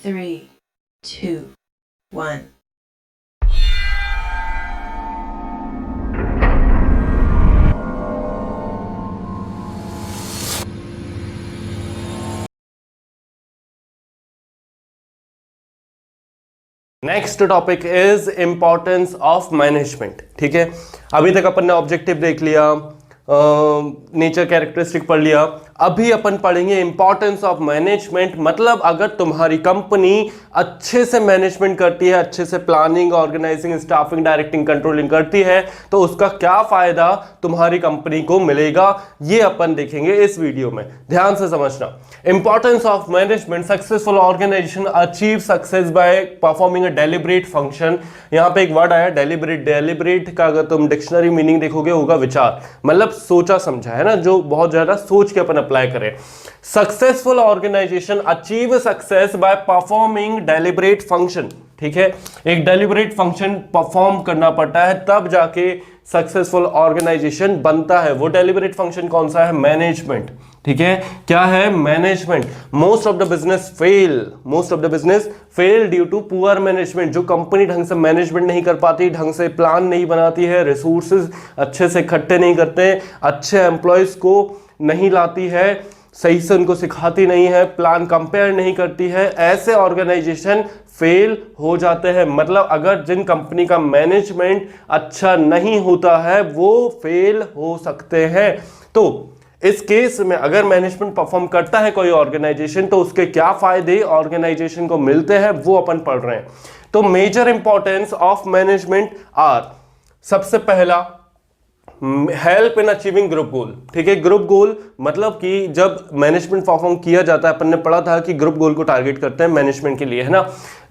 3, 2, 1. Next topic is importance of management. ठीक है, अभी तक अपन ने ऑब्जेक्टिव देख लिया, नेचर कैरेक्टरिस्टिक पढ़ लिया। अभी अपन पढ़ेंगे इंपॉर्टेंस ऑफ मैनेजमेंट। मतलब अगर तुम्हारी कंपनी अच्छे से मैनेजमेंट करती है, अच्छे से planning, organising, staffing, directing, controlling करती है, तो उसका क्या फायदा तुम्हारी कंपनी को मिलेगा, ये अपन देखेंगे इस वीडियो में। ध्यान से समझना। Importance of management, successful organisation achieve success by performing a deliberate function. यहां पे एक वर्ड आया डेलिब्रेट। डेलिब्रेट का अगर तुम डिक्शनरी मीनिंग देखोगे होगा विचार, मतलब सोचा समझा, है ना, जो बहुत ज्यादा सोच के अपन अप्लाई करें। Successful organisation achieve success by performing deliberate function. ठीक है, एक डेलिब्रेट फंक्शन परफॉर्म करना पड़ता है तब जाके सक्सेसफुल ऑर्गेनाइजेशन बनता है। वो डेलिब्रेट फंक्शन कौन सा है? मैनेजमेंट। ठीक है, क्या है? Management. Most of the business fail due to poor management. जो कंपनी ढंग से मैनेजमेंट नहीं कर पाती, ढंग से प्लान नहीं बनाती है, रिसोर्सेज अच्छे से इकट्ठे नहीं करते, अच्छे एम्प्लॉयज को नहीं लाती है, सही से उनको सिखाती नहीं है, प्लान कंपेयर नहीं करती है, ऐसे ऑर्गेनाइजेशन फेल हो जाते हैं। मतलब अगर जिन कंपनी का मैनेजमेंट अच्छा नहीं होता है वो फेल हो सकते हैं। तो इस केस में अगर मैनेजमेंट परफॉर्म करता है कोई ऑर्गेनाइजेशन, तो उसके क्या फायदे ऑर्गेनाइजेशन को मिलते हैं वो अपन पढ़ रहे हैं। तो major importance of management are, सबसे पहला help in achieving group goal. ठीक है, ग्रुप गोल मतलब कि जब मैनेजमेंट परफॉर्म किया जाता है, अपन ने पढ़ा था कि ग्रुप गोल को टारगेट करते हैं मैनेजमेंट के लिए, है ना।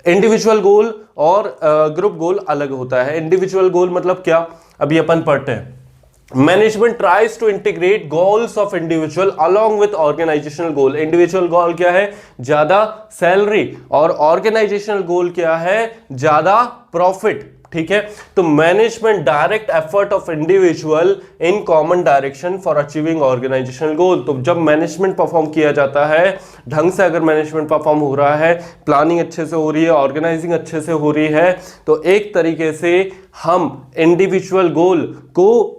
इंडिविजुअल गोल और ग्रुप गोल अलग होता है। इंडिविजुअल गोल मतलब क्या, अभी अपन पढ़ते हैं। Management tries to integrate goals of individual along with organisational goal. Individual goal क्या है? ज्यादा सैलरी। और ऑर्गेनाइजेशनल गोल क्या है? ज्यादा प्रॉफिट। ठीक है, तो management direct effort of individual in common direction for achieving organisational goal. तो जब मैनेजमेंट परफॉर्म किया जाता है ढंग से, अगर मैनेजमेंट परफॉर्म हो रहा है, प्लानिंग अच्छे से हो रही है, ऑर्गेनाइजिंग अच्छे से हो रही है, तो एक तरीके से हम इंडिविजुअल गोल को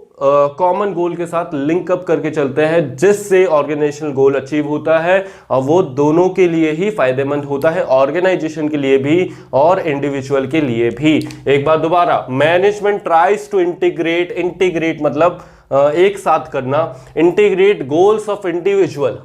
कॉमन गोल के साथ लिंक अप करके चलते हैं, जिससे ऑर्गेनाइजेशनल गोल अचीव होता है। और वो दोनों के लिए ही फायदेमंद होता है, ऑर्गेनाइजेशन के लिए भी और इंडिविजुअल के लिए भी। एक बार दोबारा, मैनेजमेंट ट्राइज टू इंटीग्रेट मतलब एक साथ करना, integrate goals of individual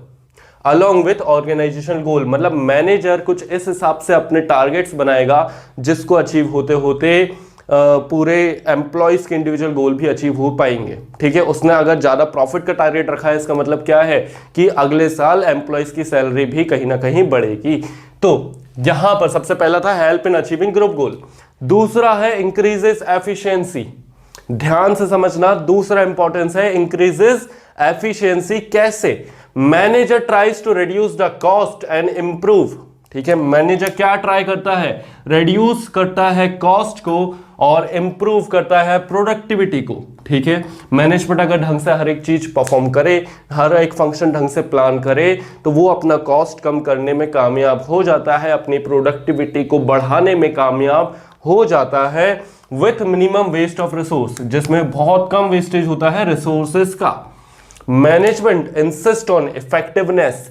along with organisational goal. मतलब मैनेजर कुछ इस हिसाब से अपने टारगेट्स बनाएगा जिसको अचीव होते होते पूरे एम्प्लॉयज के इंडिविजुअल गोल भी अचीव हो पाएंगे। ठीक है, उसने अगर ज्यादा प्रॉफिट का टारगेट रखा है, इसका मतलब क्या है कि अगले साल एम्प्लॉयज की सैलरी भी कहीं ना कहीं बढ़ेगी। तो यहां पर सबसे पहला था help in achieving group goal. दूसरा है इंक्रीजेस एफिशिएंसी। ध्यान से समझना, दूसरा इंपॉर्टेंस है इंक्रीजेस एफिशिएंसी। कैसे? Manager tries to reduce the cost and improve. ठीक है, मैनेजर क्या ट्राई करता है? रिड्यूस करता है कॉस्ट को और इंप्रूव करता है प्रोडक्टिविटी को। ठीक है, मैनेजमेंट अगर ढंग से हर एक चीज परफॉर्म करे, हर एक फंक्शन ढंग से प्लान करे, तो वो अपना कॉस्ट कम करने में कामयाब हो जाता है, अपनी प्रोडक्टिविटी को बढ़ाने में कामयाब हो जाता है, with minimum waste of resource, जिसमें बहुत कम वेस्टेज होता है रिसोर्सेस का। Management insist on effectiveness.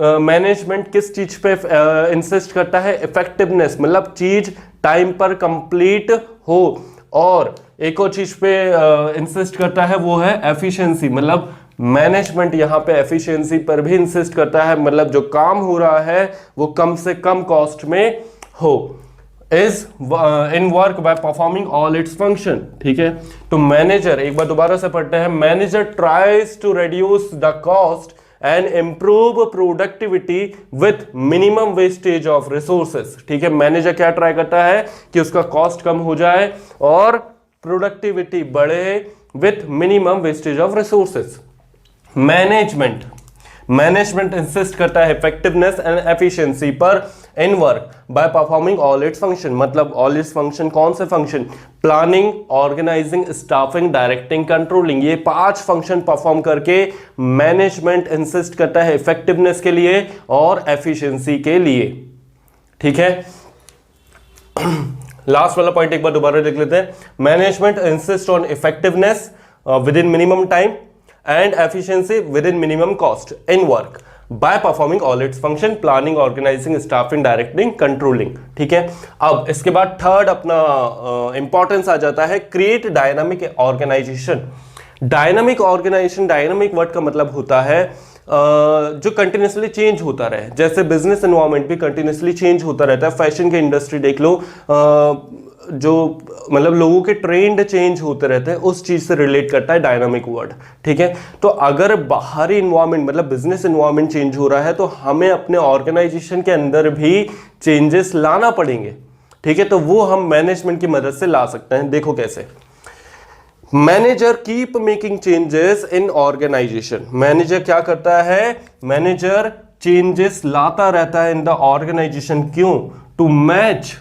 Management किस चीज पे इंसिस्ट करता है? इफेक्टिवनेस, मतलब चीज टाइम पर कंप्लीट हो। और एक और चीज पे इंसिस्ट करता है, वो है एफिशिएंसी। मतलब मैनेजमेंट यहां पे एफिशिएंसी पर भी इंसिस्ट करता है, मतलब जो काम हो रहा है वो कम से कम कॉस्ट में हो। Is in work by performing all its function. ठीक है, तो मैनेजर, एक बार दोबारा से पढ़ते हैं, manager tries to reduce the cost and improve productivity with minimum wastage of resources. ठीक है, मैनेजर क्या ट्राई करता है कि उसका कॉस्ट कम हो जाए और प्रोडक्टिविटी बढ़े with minimum wastage of resources. Management insist करता है इफेक्टिवनेस एंड एफिशिएंसी पर in work by performing all its function. मतलब ऑल इट्स फंक्शन कौन से function? Planning, organising, staffing, directing, controlling. ये 5 फंक्शन परफॉर्म करके मैनेजमेंट इंसिस्ट करता है इफेक्टिवनेस के लिए और एफिशिएंसी के लिए। ठीक है, लास्ट वाला पॉइंट एक बार दोबारा देख लेते हैं। Management insist on effectiveness within minimum time and efficiency within minimum cost in work by performing all its function, planning, organising, staffing, directing, controlling. ठीक है, अब इसके बाद थर्ड अपना इंपॉर्टेंस आ जाता है create dynamic organisation. Dynamic organisation, dynamic word का मतलब होता है जो कंटिन्यूसली चेंज होता रहे। जैसे बिजनेस एनवायरनमेंट भी कंटिन्यूसली चेंज होता रहता है। फैशन की इंडस्ट्री देख लो, जो मतलब लोगों के ट्रेंड चेंज होते रहते हैं, उस चीज से रिलेट करता है डायनामिक वर्ड। ठीक है, तो अगर बाहरी इन्वायरमेंट मतलब बिजनेस इन्वायरमेंट चेंज हो रहा है तो हमें अपने ऑर्गेनाइजेशन के अंदर भी चेंजेस लाना पड़ेंगे। ठीक है, तो वो हम मैनेजमेंट की मदद से ला सकते हैं। देखो कैसे। Manager keep making changes in organisation. Manager क्या करता है? मैनेजर चेंजेस लाता रहता है इन द ऑर्गेनाइजेशन। क्यों? To match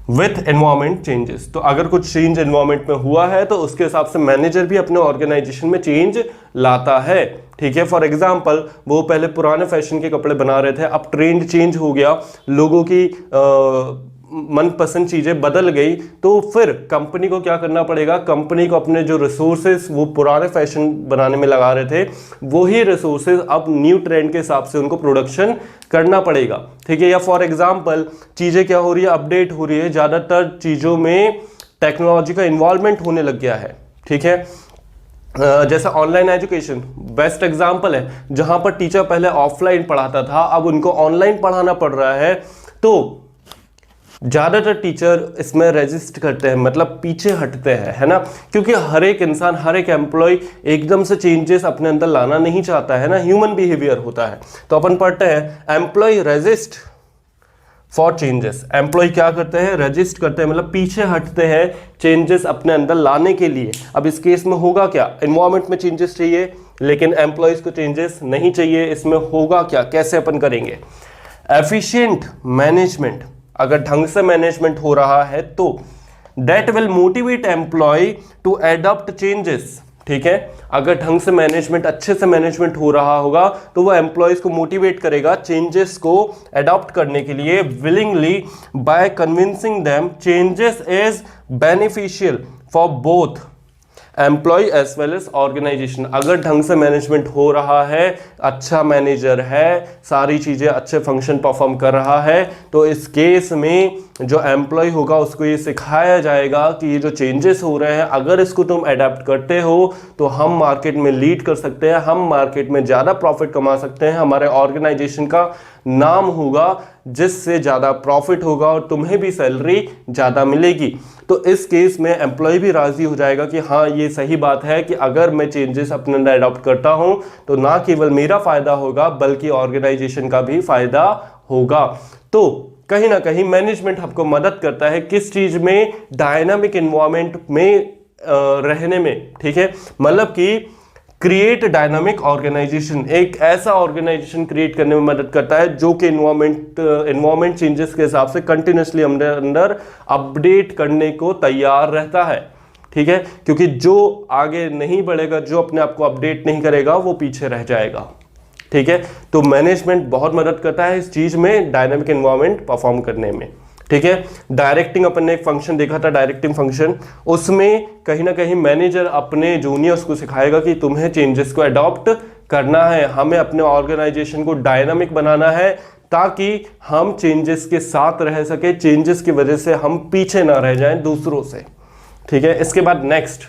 with environment changes. तो अगर कुछ चेंज एनवायरमेंट में हुआ है तो उसके हिसाब से मैनेजर भी अपने ऑर्गेनाइजेशन में चेंज लाता है। ठीक है, फॉर एग्जांपल वो पहले पुराने फैशन के कपड़े बना रहे थे, अब ट्रेंड चेंज हो गया, लोगों की मनपसंद चीजें बदल गई, तो फिर कंपनी को क्या करना पड़ेगा? कंपनी को अपने जो रिसोर्सेज वो पुराने फैशन बनाने में लगा रहे थे, वही रिसोर्सेज अब न्यू ट्रेंड के हिसाब से उनको प्रोडक्शन करना पड़ेगा। ठीक है, या फॉर एग्जांपल चीजें क्या हो रही है? अपडेट हो रही है, ज्यादातर चीजों में टेक्नोलॉजी का इन्वॉल्वमेंट होने लग गया है। ठीक है, जैसा ऑनलाइन एजुकेशन बेस्ट एग्जांपल है, जहां पर टीचर पहले ऑफलाइन पढ़ाता था, अब उनको ऑनलाइन पढ़ाना पड़ रहा है, तो ज्यादातर टीचर इसमें रेजिस्ट करते हैं, मतलब पीछे हटते हैं, है ना, क्योंकि हर एक इंसान, हर एक एम्प्लॉय एकदम से चेंजेस अपने अंदर लाना नहीं चाहता है ना, ह्यूमन बिहेवियर होता है। तो अपन पढ़ते हैं employ resist for changes. Employ क्या करते हैं? रेजिस्ट करते हैं, मतलब पीछे हटते हैं चेंजेस अपने अंदर लाने के लिए। अब इस केस में होगा क्या? एनवायरमेंट में चेंजेस चाहिए लेकिन एम्प्लॉयज को चेंजेस नहीं चाहिए। इसमें होगा क्या? कैसे अपन करेंगे? एफिशिएंट मैनेजमेंट, अगर ढंग से मैनेजमेंट हो रहा है तो that will motivate employ to adopt changes. ठीक है, अगर ढंग से मैनेजमेंट, अच्छे से मैनेजमेंट हो रहा होगा तो वो एम्प्लॉयज को मोटिवेट करेगा चेंजेस को एडॉप्ट करने के लिए willingly by convincing them changes is beneficial for both employ as well as organisation. अगर ढंग से मैनेजमेंट हो रहा है, अच्छा मैनेजर है, सारी चीजें अच्छे फंक्शन परफॉर्म कर रहा है, तो इस केस में जो एम्प्लॉय होगा उसको ये सिखाया जाएगा कि ये जो चेंजेस हो रहे हैं, अगर इसको तुम अडेप्ट करते हो तो हम मार्केट में लीड कर सकते हैं, हम मार्केट में ज़्यादा प्रॉफिट कमा सकते हैं, हमारे ऑर्गेनाइजेशन का नाम होगा जिससे ज़्यादा प्रॉफिट होगा और तुम्हें भी सैलरी ज़्यादा मिलेगी। तो इस केस में एम्प्लॉय भी राजी हो जाएगा कि हाँ ये सही बात है कि अगर मैं चेंजेस अपने अंदर अडॉप्ट करता हूँ तो ना केवल मेरा फायदा होगा बल्कि ऑर्गेनाइजेशन का भी फायदा होगा। तो कहीं ना कहीं मैनेजमेंट आपको मदद करता है किस चीज में? डायनामिक एनवायरनमेंट में रहने में। ठीक है, मतलब कि क्रिएट डायनामिक ऑर्गेनाइजेशन, एक ऐसा ऑर्गेनाइजेशन क्रिएट करने में मदद करता है जो कि एनवायरनमेंट चेंजेस के हिसाब से कंटिन्यूसली अंदर अपडेट करने को तैयार रहता है। ठीक है, क्योंकि जो आगे नहीं बढ़ेगा, जो अपने आप को अपडेट नहीं करेगा, वो पीछे रह जाएगा। ठीक है, तो मैनेजमेंट बहुत मदद करता है इस चीज में, डायनामिक एनवायरनमेंट परफॉर्म करने में। ठीक है, डायरेक्टिंग अपन ने एक फंक्शन देखा था, डायरेक्टिंग फंक्शन, उसमें कहीं ना कहीं मैनेजर अपने जूनियर्स को सिखाएगा कि तुम्हें चेंजेस को अडॉप्ट करना है, हमें अपने ऑर्गेनाइजेशन को डायनामिक बनाना है ताकि हम चेंजेस के साथ रह सके, चेंजेस की वजह से हम पीछे ना रह जाएं दूसरों से। ठीक है, इसके बाद next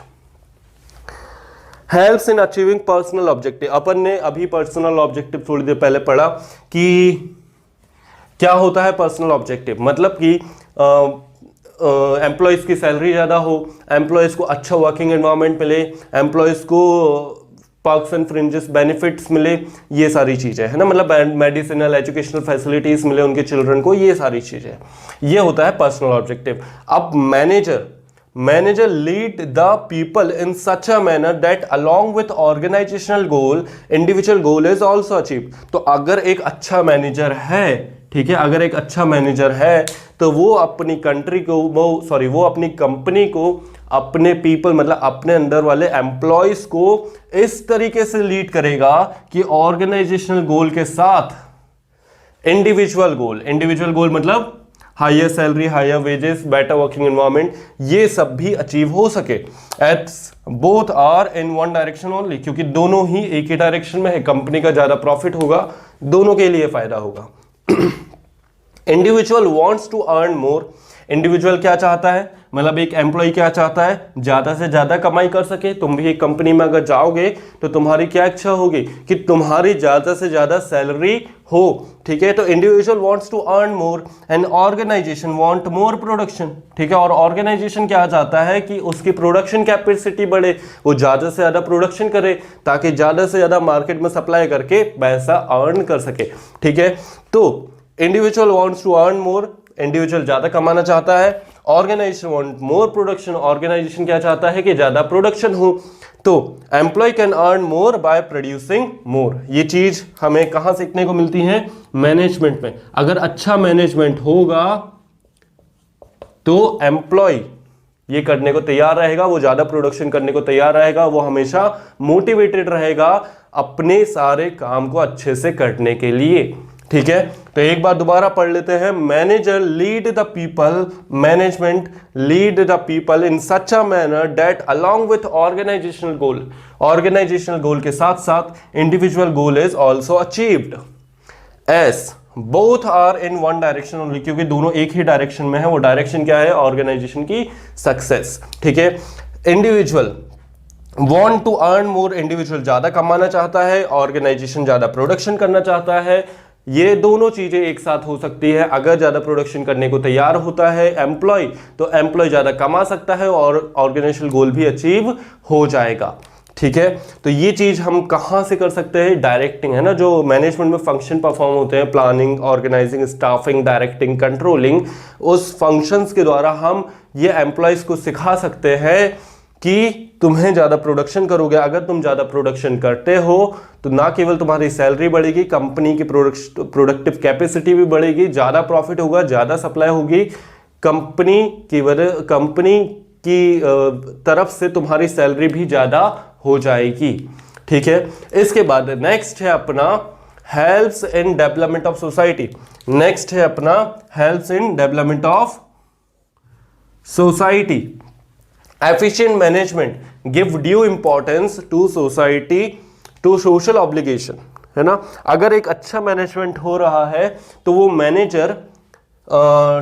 helps in achieving personal objective. अपन ने अभी पर्सनल ऑब्जेक्टिव थोड़ी देर पहले पढ़ा कि क्या होता है पर्सनल ऑब्जेक्टिव, मतलब कि एम्प्लॉयज़ की सैलरी ज़्यादा हो, एम्प्लॉयज़ को अच्छा वर्किंग एनवायरनमेंट मिले, एम्प्लॉयज़ को पर्क्स एंड फ्रिंजेस बेनिफिट्स मिले, ये सारी चीज़ें है ना, मतलब मेडिसिनल एजुकेशनल फैसिलिटीज़ मिले उनके चिल्ड्रन को, ये सारी चीज़ें, ये होता है पर्सनल ऑब्जेक्टिव। अब manager manager lead the people in such a manner that along with organisational goal individual goal is also achieve. तो अगर एक अच्छा मैनेजर है, ठीक है, अगर एक अच्छा मैनेजर है तो वो अपनी कंट्री को वो अपनी कंपनी को, अपने पीपल मतलब अपने अंदर वाले एम्प्लॉयज को इस तरीके से लीड करेगा कि ऑर्गेनाइजेशनल गोल के साथ इंडिविजुअल गोल मतलब higher salary, higher wages, better working environment, ये सब भी अचीव हो सके। As both are in one direction only, क्योंकि दोनों ही एक ही डायरेक्शन में है। कंपनी का ज्यादा प्रॉफिट होगा, दोनों के लिए फायदा होगा। Individual wants to earn more, individual क्या चाहता है, मतलब एक एम्प्लॉय क्या चाहता है, ज्यादा से ज्यादा कमाई कर सके। तुम भी एक कंपनी में अगर जाओगे तो तुम्हारी क्या इच्छा होगी कि तुम्हारी ज्यादा से ज्यादा सैलरी हो, ठीक है। तो individual wants to earn more and organisation want more production, ठीक है। और ऑर्गेनाइजेशन क्या चाहता है कि उसकी प्रोडक्शन कैपेसिटी बढ़े, वो ज्यादा से ज्यादा प्रोडक्शन करे ताकि ज्यादा से ज्यादा मार्केट में सप्लाई करके पैसा अर्न कर सके, ठीक है। तो individual wants to earn more, individual ज्यादा कमाना चाहता है। Organisation want more production, organisation क्या चाहता है कि ज्यादा प्रोडक्शन हो। तो employ can earn more by producing more. ये चीज हमें कहां सीखने को मिलती है, मैनेजमेंट में। अगर अच्छा मैनेजमेंट होगा तो एम्प्लॉय ये करने को तैयार रहेगा, वो ज्यादा प्रोडक्शन करने को तैयार रहेगा, वो हमेशा मोटिवेटेड रहेगा अपने सारे काम को अच्छे से करने के लिए, ठीक है। तो एक बार दोबारा पढ़ लेते हैं। Manager lead the people, management lead the people in such a manner that along with organisational goal, organisational goal के साथ साथ individual goal is also achieved. As both are in one direction only, क्योंकि दोनों एक ही direction में है। वो direction क्या है, ऑर्गेनाइजेशन की सक्सेस, ठीक है। Individual want to earn more, individual ज्यादा कमाना चाहता है, ऑर्गेनाइजेशन ज्यादा प्रोडक्शन करना चाहता है। ये दोनों चीजें एक साथ हो सकती है। अगर ज्यादा प्रोडक्शन करने को तैयार होता है एम्प्लॉय, तो एम्प्लॉय ज्यादा कमा सकता है और ऑर्गेनाइजेशनल गोल भी अचीव हो जाएगा, ठीक है। तो ये चीज हम कहां से कर सकते हैं, डायरेक्टिंग है ना, जो मैनेजमेंट में फंक्शन परफॉर्म होते हैं, planning, organising, staffing, directing, controlling, उस फंक्शंस के द्वारा हम ये एम्प्लॉयज को सिखा सकते हैं कि तुम्हें ज्यादा प्रोडक्शन करोगे। अगर तुम ज्यादा प्रोडक्शन करते हो तो ना केवल तुम्हारी सैलरी बढ़ेगी, कंपनी की प्रोडक्टिव कैपेसिटी भी बढ़ेगी, ज्यादा प्रॉफिट होगा, ज्यादा सप्लाई होगी, कंपनी की तरफ से तुम्हारी सैलरी भी ज्यादा हो जाएगी, ठीक है। इसके बाद नेक्स्ट है अपना helps in development of society. Next है अपना helps in development of society. Efficient management give due importance to society, to social obligation, है ना। अगर एक अच्छा मैनेजमेंट हो रहा है तो वो मैनेजर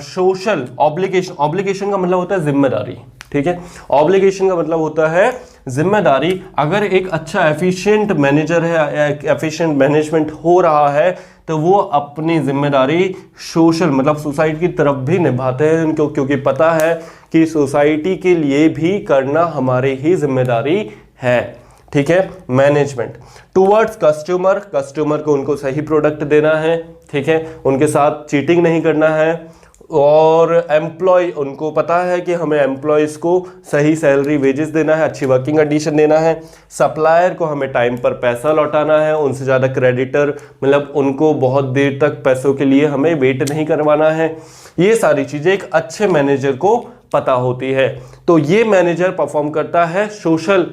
सोशल ऑब्लिगेशन, ऑब्लिगेशन का मतलब होता है जिम्मेदारी, ठीक है। ऑब्लिगेशन का मतलब होता है जिम्मेदारी। अगर एक अच्छा एफिशिएंट मैनेजर है, एफिशिएंट मैनेजमेंट हो रहा है, तो वो अपनी जिम्मेदारी सोशल मतलब सोसाइटी की तरफ भी निभाते हैं उनको, क्योंकि पता है कि सोसाइटी के लिए भी करना हमारी ही जिम्मेदारी है, ठीक है। मैनेजमेंट टूवर्ड्स कस्टमर, कस्टमर को उनको सही प्रोडक्ट देना है, ठीक है, उनके साथ चीटिंग नहीं करना है। और एम्प्लॉय, उनको पता है कि हमें एम्प्लॉयज़ को सही सैलरी, वेजेस देना है, अच्छी वर्किंग कंडीशन देना है। सप्लायर को हमें टाइम पर पैसा लौटाना है, उनसे ज़्यादा क्रेडिटर मतलब उनको बहुत देर तक पैसों के लिए हमें वेट नहीं करवाना है। ये सारी चीज़ें एक अच्छे मैनेजर को पता होती है। तो ये मैनेजर परफॉर्म करता है सोशल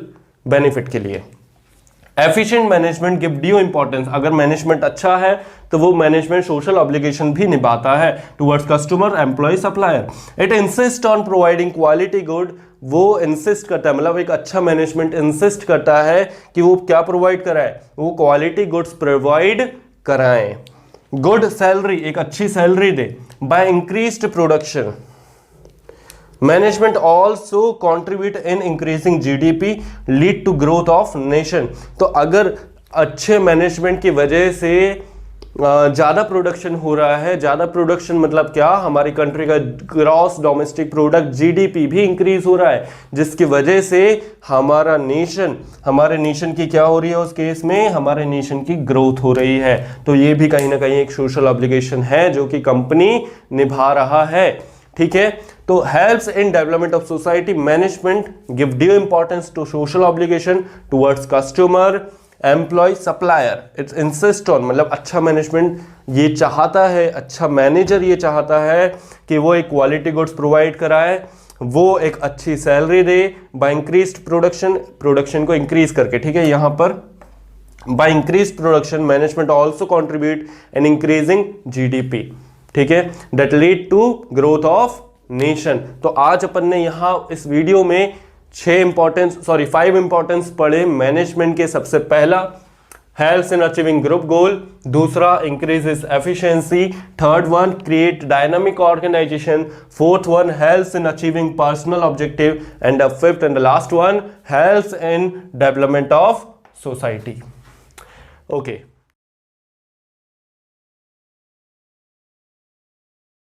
बेनिफिट के लिए। Efficient management give due importance, अगर मैनेजमेंट अच्छा है तो वो मैनेजमेंट सोशल ऑब्लिगेशन भी निभाता है towards customer, employ, supplier. It insist on providing quality good, वो इंसिस्ट करता है मतलब एक अच्छा मैनेजमेंट इंसिस्ट करता है कि वो क्या प्रोवाइड कराए, वो क्वालिटी गुड्स प्रोवाइड कराएं। गुड सैलरी, एक अच्छी सैलरी दे। By increased production, management also contribute in increasing GDP, lead to growth of nation. तो अगर अच्छे मैनेजमेंट की वजह से ज़्यादा प्रोडक्शन हो रहा है, ज़्यादा प्रोडक्शन मतलब क्या, हमारी कंट्री का ग्रॉस डोमेस्टिक प्रोडक्ट जीडीपी भी इंक्रीज हो रहा है, जिसकी वजह से हमारे नेशन की क्या हो रही है, उस केस में हमारे नेशन की ग्रोथ हो रही है। तो ये भी कहीं ना कहीं एक सोशल ऑब्लिगेशन है जो कि कंपनी निभा रहा है, ठीक है। तो helps in development of society, management give due importance to social obligation towards customer, employ, supplier. Its insist on, मतलब अच्छा मैनेजमेंट ये चाहता है, अच्छा मैनेजर ये चाहता है कि वो एक क्वालिटी गुड्स प्रोवाइड कराए, वो एक अच्छी सैलरी दे बाय इंक्रीज्ड प्रोडक्शन को इंक्रीज करके, ठीक है। यहां पर by increased production management also contribute in increasing GDP, ठीक है, that lead to growth of nation. तो आज अपन ने यहां इस वीडियो में 5 इंपॉर्टेंस पढ़े मैनेजमेंट के। सबसे पहला helps in achieving group goal, दूसरा increases efficiency, third one create dynamic organisation, fourth one helps in achieving personal objective, and the fifth and the last one helps in development of society. Okay